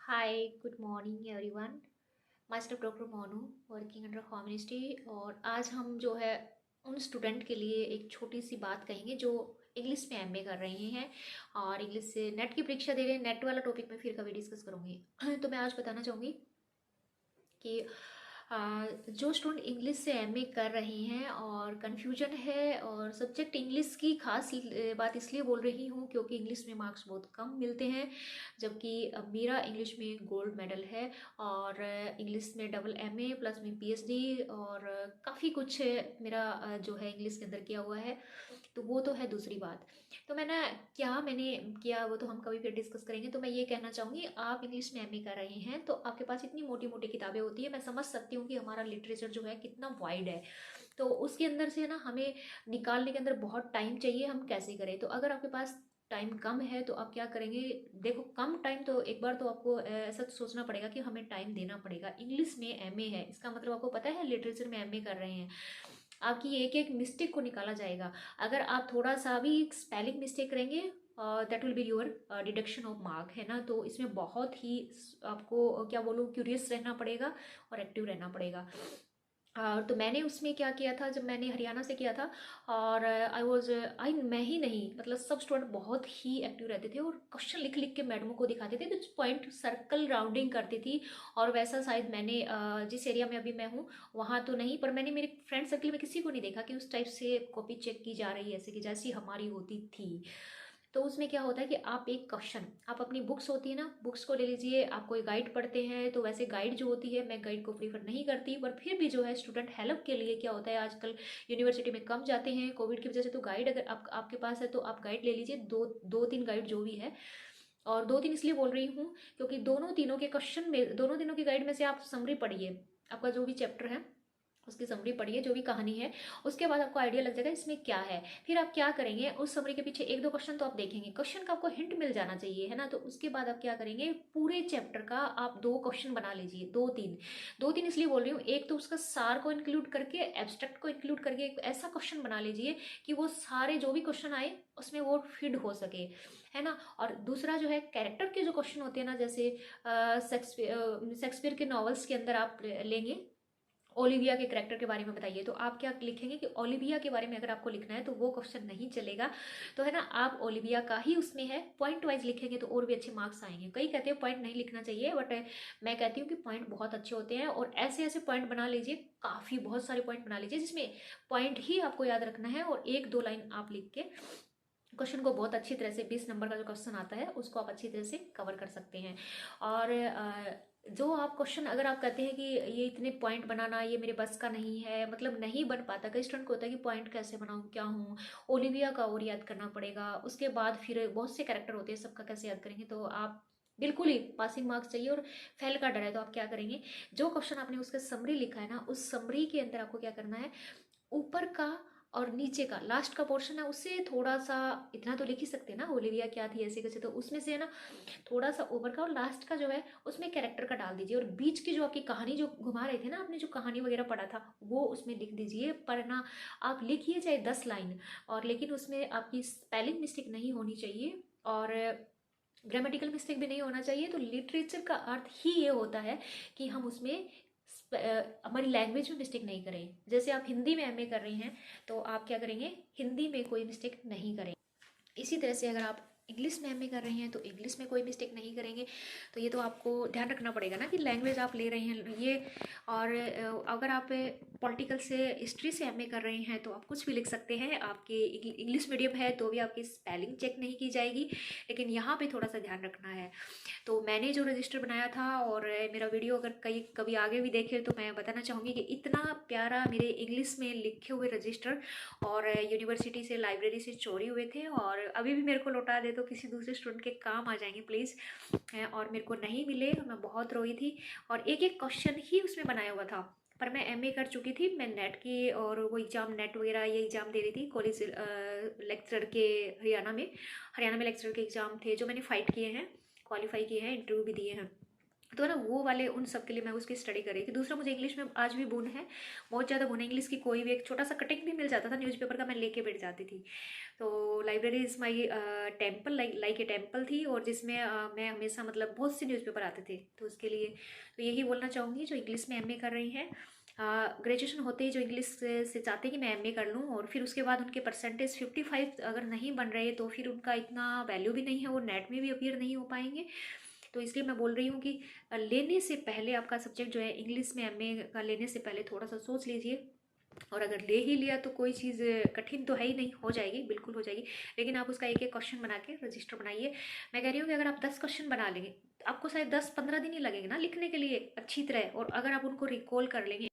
हाय, good morning everyone. Master doctor Monu, working under home ministry. और आज हम जो है उन स्टूडेंट के लिए एक छोटी सी बात कहेंगे जो इंग्लिश में एमए कर रहे हैं और इंग्लिश से नेट की परीक्षा दे रहे हैं। नेट वाला टॉपिक मैं फिर कभी डिस्कस करूँगी। तो मैं आज बताना चाहूँगी कि जो स्टूडेंट इंग्लिश से एमए कर रहे हैं और कन्फ्यूजन है, और सब्जेक्ट इंग्लिश की खास बात इसलिए बोल रही हूँ क्योंकि इंग्लिश में मार्क्स बहुत कम मिलते हैं, जबकि मेरा इंग्लिश में गोल्ड मेडल है और इंग्लिश में डबल एमए प्लस में पीएचडी और काफ़ी कुछ मेरा जो है इंग्लिश के अंदर किया हुआ है। तो वो तो है दूसरी बात। तो मैंने किया वो तो हम कभी फिर डिस्कस करेंगे। तो मैं ये कहना चाहूँगी, आप इंग्लिश में एमए कर रहे हैं तो आपके पास इतनी मोटी मोटी किताबें होती है। मैं समझ सकती हूँ कि हमारा लिटरेचर जो है कितना वाइड है, तो उसके अंदर से ना हमें निकालने के अंदर बहुत टाइम चाहिए। हम कैसे करें? तो अगर आपके पास टाइम कम है तो आप क्या करेंगे? देखो, कम टाइम तो एक बार तो आपको ऐसा सोचना पड़ेगा कि हमें टाइम देना पड़ेगा। इंग्लिश में एमए है, इसका मतलब आपको पता है लिटरेचर में एमए कर रहे हैं। आपकी एक एक मिस्टेक को निकाला जाएगा। अगर आप थोड़ा सा भी स्पेलिंग मिस्टेक करेंगे, that will be your deduction of mark, है ना। तो इसमें बहुत ही आपको क्या बोलूँ, क्यूरियस रहना पड़ेगा और एक्टिव रहना पड़ेगा। तो मैंने उसमें क्या किया था, जब मैंने हरियाणा से किया था और आई मैं ही नहीं, मतलब सब स्टूडेंट बहुत ही एक्टिव रहते थे और क्वेश्चन लिख लिख के मैडमों को दिखाते थे, तो पॉइंट सर्कल राउंडिंग करती थी। और वैसा शायद मैंने जिस एरिया में अभी मैं हूँ वहाँ तो नहीं, पर मैंने मेरे फ्रेंड सर्कल में किसी को नहीं देखा कि उस टाइप से कॉपी चेक की जा रही है ऐसे कि जैसी हमारी होती थी। तो उसमें क्या होता है कि आप एक क्वेश्चन, आप अपनी बुक्स होती है ना, बुक्स को ले लीजिए। आप कोई गाइड पढ़ते हैं तो वैसे गाइड जो होती है, मैं गाइड को प्रीफर नहीं करती, पर फिर भी जो है स्टूडेंट हेल्प के लिए क्या होता है, आजकल यूनिवर्सिटी में कम जाते हैं कोविड की वजह से, तो गाइड अगर आपके पास है तो आप गाइड ले लीजिए, दो दो तीन गाइड जो भी है। और दो तीन इसलिए बोल रही हूँ क्योंकि दोनों तीनों के क्वेश्चन में, दोनों तीनों की गाइड में से आप समरी पढ़िए, आपका जो भी चैप्टर है उसकी समरी पढ़िए, जो भी कहानी है, उसके बाद आपको आइडिया लग जाएगा इसमें क्या है। फिर आप क्या करेंगे, उस समरी के पीछे एक दो क्वेश्चन तो आप देखेंगे, क्वेश्चन का आपको हिंट मिल जाना चाहिए, है ना। तो उसके बाद आप क्या करेंगे, पूरे चैप्टर का आप दो क्वेश्चन बना लीजिए, दो तीन। दो तीन इसलिए बोल रही हूँ, एक तो उसका सार को इंक्लूड करके, एब्स्ट्रैक्ट को इंक्लूड करके एक ऐसा क्वेश्चन बना लीजिए कि वो सारे जो भी क्वेश्चन आए उसमें वो फिट हो सके, है ना। और दूसरा जो है, कैरेक्टर के जो क्वेश्चन होते हैं ना, जैसे शेक्सपियर के नॉवेल्स के अंदर आप लेंगे, ओलिविया के करेक्टर के बारे में बताइए, तो आप क्या लिखेंगे कि ओलिविया के बारे में अगर आपको लिखना है तो वो क्वेश्चन नहीं चलेगा, तो है ना, आप ओलिविया का ही उसमें है पॉइंट वाइज लिखेंगे तो और भी अच्छे मार्क्स आएंगे। कई कहते हैं पॉइंट नहीं लिखना चाहिए, बट मैं कहती हूँ कि पॉइंट बहुत अच्छे होते हैं, और ऐसे ऐसे पॉइंट बना लीजिए, काफ़ी बहुत सारे पॉइंट बना लीजिए जिसमें पॉइंट ही आपको याद रखना है, और एक दो लाइन आप लिख के क्वेश्चन को बहुत अच्छी तरह से, 20 नंबर का जो क्वेश्चन आता है उसको आप अच्छी तरह से कवर कर सकते हैं। और जो आप क्वेश्चन, अगर आप कहते हैं कि ये इतने पॉइंट बनाना ये मेरे बस का नहीं है, मतलब नहीं बन पाता, कई स्टूडेंट को होता है कि पॉइंट कैसे बनाऊँ, क्या हूँ, ओलिविया का और याद करना पड़ेगा, उसके बाद फिर बहुत से कैरेक्टर होते हैं, सबका कैसे याद करेंगे। तो आप बिल्कुल ही पासिंग मार्क्स चाहिए और फेल का डर है, तो आप क्या करेंगे, जो क्वेश्चन आपने उसका समरी लिखा है ना, उस समरी के अंदर आपको क्या करना है, ऊपर का और नीचे का लास्ट का पोर्शन है उससे थोड़ा सा, इतना तो लिख ही सकते हैं ना, ओलिविया क्या थी ऐसे कैसे, तो उसमें से है ना थोड़ा सा ऊपर का और लास्ट का जो है उसमें कैरेक्टर का डाल दीजिए, और बीच की जो आपकी कहानी जो घुमा रहे थे ना, आपने जो कहानी वगैरह पढ़ा था वो उसमें लिख दीजिए। पर ना, आप लिखिए चाहे 10 लाइन, और लेकिन उसमें आपकी स्पेलिंग मिस्टेक नहीं होनी चाहिए और ग्रामेटिकल मिस्टेक भी नहीं होना चाहिए। तो लिटरेचर का अर्थ ही ये होता है कि हम उसमें हमारी लैंग्वेज में मिस्टेक नहीं करें। जैसे आप हिंदी में एमए कर रहे हैं तो आप क्या करेंगे, हिंदी में कोई मिस्टेक नहीं करें। इसी तरह से अगर आप इंग्लिश में एमए कर रहे हैं तो इंग्लिश में कोई मिस्टेक नहीं करेंगे। तो ये तो आपको ध्यान रखना पड़ेगा ना कि लैंग्वेज आप ले रहे हैं ये। और अगर आप पॉलिटिकल से, हिस्ट्री से एमए कर रहे हैं तो आप कुछ भी लिख सकते हैं, आपके इंग्लिश मीडियम है तो भी आपकी स्पेलिंग चेक नहीं की जाएगी, लेकिन यहाँ पे थोड़ा सा ध्यान रखना है। तो मैंने जो रजिस्टर बनाया था, और मेरा वीडियो अगर कहीं कभी आगे भी देखे तो मैं बताना चाहूँगी कि इतना प्यारा मेरे इंग्लिश में लिखे हुए रजिस्टर और यूनिवर्सिटी से, लाइब्रेरी से चोरी हुए थे, और अभी भी मेरे को लौटा दे तो किसी दूसरे स्टूडेंट के काम आ जाएंगे प्लीज़। और मेरे को नहीं मिले, मैं बहुत रोई थी, और एक एक क्वेश्चन ही उसमें बनाया हुआ था। पर मैं एमए कर चुकी थी, मैं नेट की और वो एग्ज़ाम, नेट वगैरह ये एग्ज़ाम दे रही थी कॉलेज लेक्चर के, हरियाणा में लेक्चर के एग्ज़ाम थे जो मैंने फ़ाइट किए हैं, क्वालिफाई किए हैं, इंटरव्यू भी दिए हैं। तो ना वो वाले उन सब के लिए मैं उसकी स्टडी कर रही थी। दूसरा, मुझे इंग्लिश में आज भी बुन है, बहुत ज़्यादा बुन है इंग्लिश की। कोई भी एक छोटा सा कटिंग भी मिल जाता था न्यूज़पेपर का, मैं लेके बैठ जाती थी। तो library is my temple, like a temple थी, और जिसमें मैं हमेशा मतलब बहुत से न्यूज़पेपर आते थे, तो उसके लिए तो यही बोलना चाहूँगी जो इंग्लिश में एमए कर रही हैं। ग्रेजुएशन होते ही जो इंग्लिश से चाहते हैं कि मैं एमए कर लूँ, और फिर उसके बाद उनके परसेंटेज 55 अगर नहीं बन रहे तो फिर उनका इतना वैल्यू भी नहीं है, वो नेट में भी अपीयर नहीं हो पाएंगे। तो इसलिए मैं बोल रही हूँ कि लेने से पहले आपका सब्जेक्ट जो है इंग्लिश में एमए का लेने से पहले थोड़ा सा सोच लीजिए। और अगर ले ही लिया तो कोई चीज़ कठिन तो है ही नहीं, हो जाएगी, बिल्कुल हो जाएगी। लेकिन आप उसका एक एक क्वेश्चन बना के रजिस्टर बनाइए। मैं कह रही हूँ कि अगर आप 10 क्वेश्चन बना लेंगे, आपको शायद 10-15 दिन ही लगेंगे ना लिखने के लिए अच्छी तरह, और अगर आप उनको रिकॉल कर लेंगे